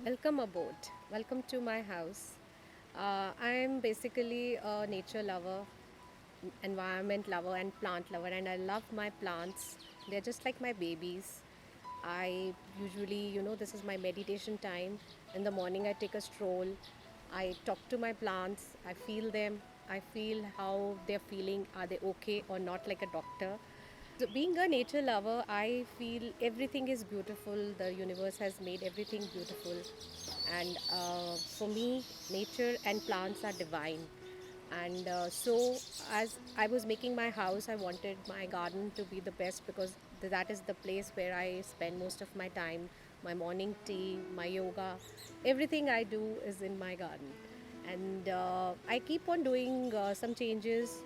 Welcome aboard. Welcome to my house. I'm basically a nature lover, environment lover, and plant lover, and I love my plants. They're just like my babies. I usually, this is my meditation time. In the morning, I take a stroll. I talk to my plants. I feel them. I feel how they're feeling. Are they okay or not, like a doctor? So, being a nature lover, I feel everything is beautiful. The universe has made everything beautiful. And for me, nature and plants are divine. And so, as I was making my house, I wanted my garden to be the best because that is the place where I spend most of my time. My morning tea, my yoga, everything I do is in my garden. And I keep on doing some changes,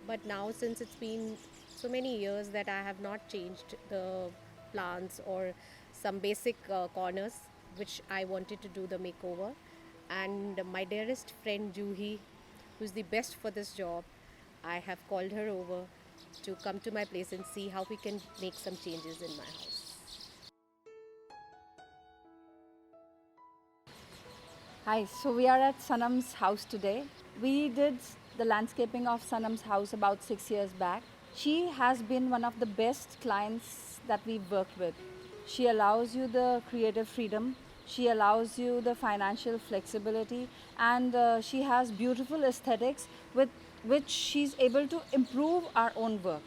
but now since it's been so many years that I have not changed the plants or some basic corners which I wanted to do the makeover. And my dearest friend Juhi, who's the best for this job, I have called her over to come to my place and see how we can make some changes in my house. Hi, so we are at Sanam's house today. We did the landscaping of Sanam's house about 6 years back. She has been one of the best clients that we've worked with. She allows you the creative freedom, she allows you the financial flexibility, and she has beautiful aesthetics with which she's able to improve our own work.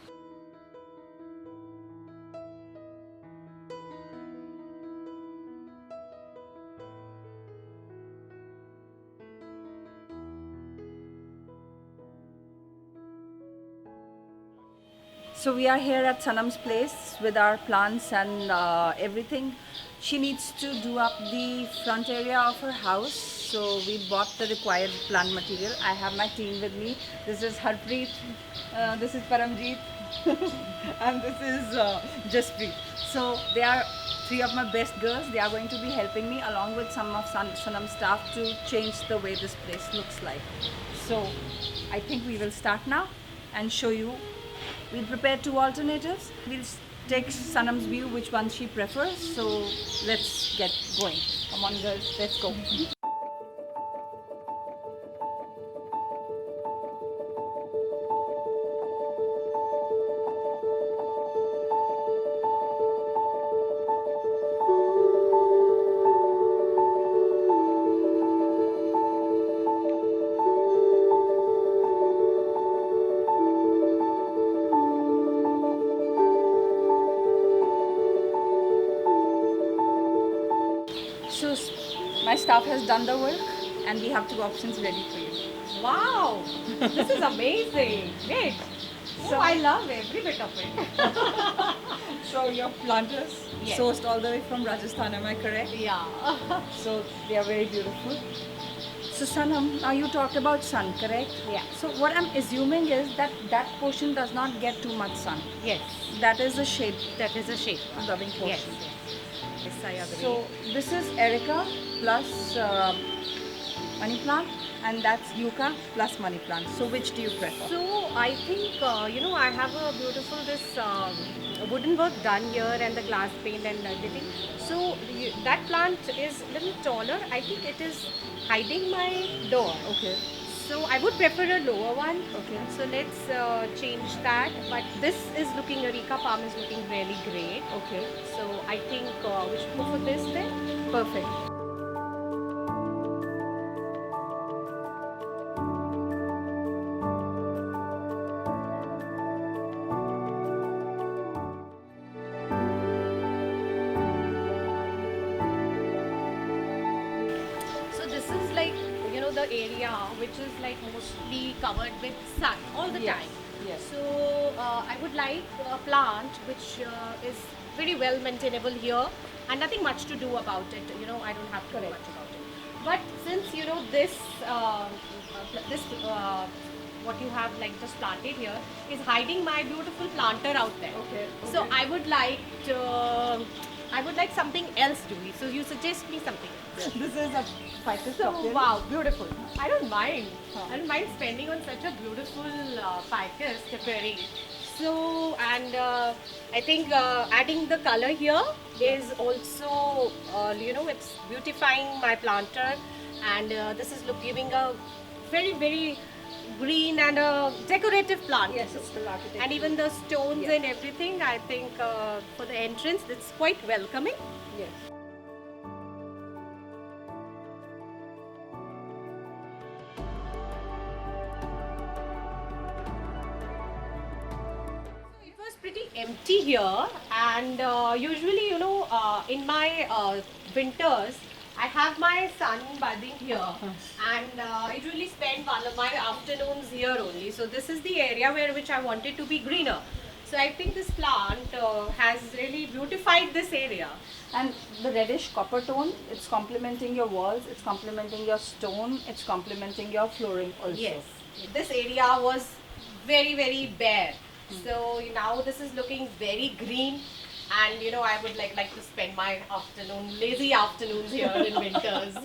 So we are here at Sanam's place with our plants and everything. She needs to do up the front area of her house. So we bought the required plant material. I have my team with me. This is Harpreet, this is Paramjeet, and this is Jaspreet. So they are three of my best girls. They are going to be helping me along with some of Sanam's staff to change the way this place looks like. So I think we will start now and show you. We'll prepare two alternatives. We'll take Sanam's view, which one she prefers. So let's get going. Come on, girls, let's go. So my staff has done the work, and we have two options ready for you. Wow, this is amazing. Great. So I love every bit of it. So your planters Yes. sourced all the way from Rajasthan, am I correct? Yeah. So they are very beautiful. So Sanam, now you talked about sun, correct? Yeah. So what I'm assuming is that that portion does not get too much sun. Yes, That is the shade that is a shape. loving Yes, portion. yes. Yes, I agree. So this is Erica plus money plant, and that's Yucca plus money plant. So which do you prefer? So I think I have a beautiful this wooden work done here and the glass paint and everything. So that plant is a little taller. I think it is hiding my door. Okay. So I would prefer a lower one. Okay. So let's change that. But this is looking, Areca palm is looking really great. Okay. So I think we should go for this then. Perfect. So this is like the area which is like mostly covered with sun all the Yes, time. yes. So I would like a plant which is very well maintainable here and nothing much to do about it. I don't have to do much about it. But since this this what you have like just planted here is hiding my beautiful planter out there. Okay, So okay. I would like something else, Julie. So you suggest me something else. This is a ficus So cocktail. wow, beautiful. I don't mind. Huh. I don't mind spending on such a beautiful ficus, Tipperary. also, and I think adding the color here is also, it's beautifying my planter, and this is giving a very green and a decorative plant. Yes, it's the architecture. And even the stones Yeah. and everything, I think for the entrance, it's quite welcoming. Yes. It was pretty empty here, and usually, in my winters, I have my son bathing here, and I usually spend one of my afternoons here only. So this is the area which I wanted to be greener. So I think this plant has really beautified this area. And the reddish copper tone, it's complementing your walls, it's complementing your stone, it's complementing your flooring also. Yes, this area was very bare. So now this is looking very green, and I would like to spend my lazy afternoons here in winters.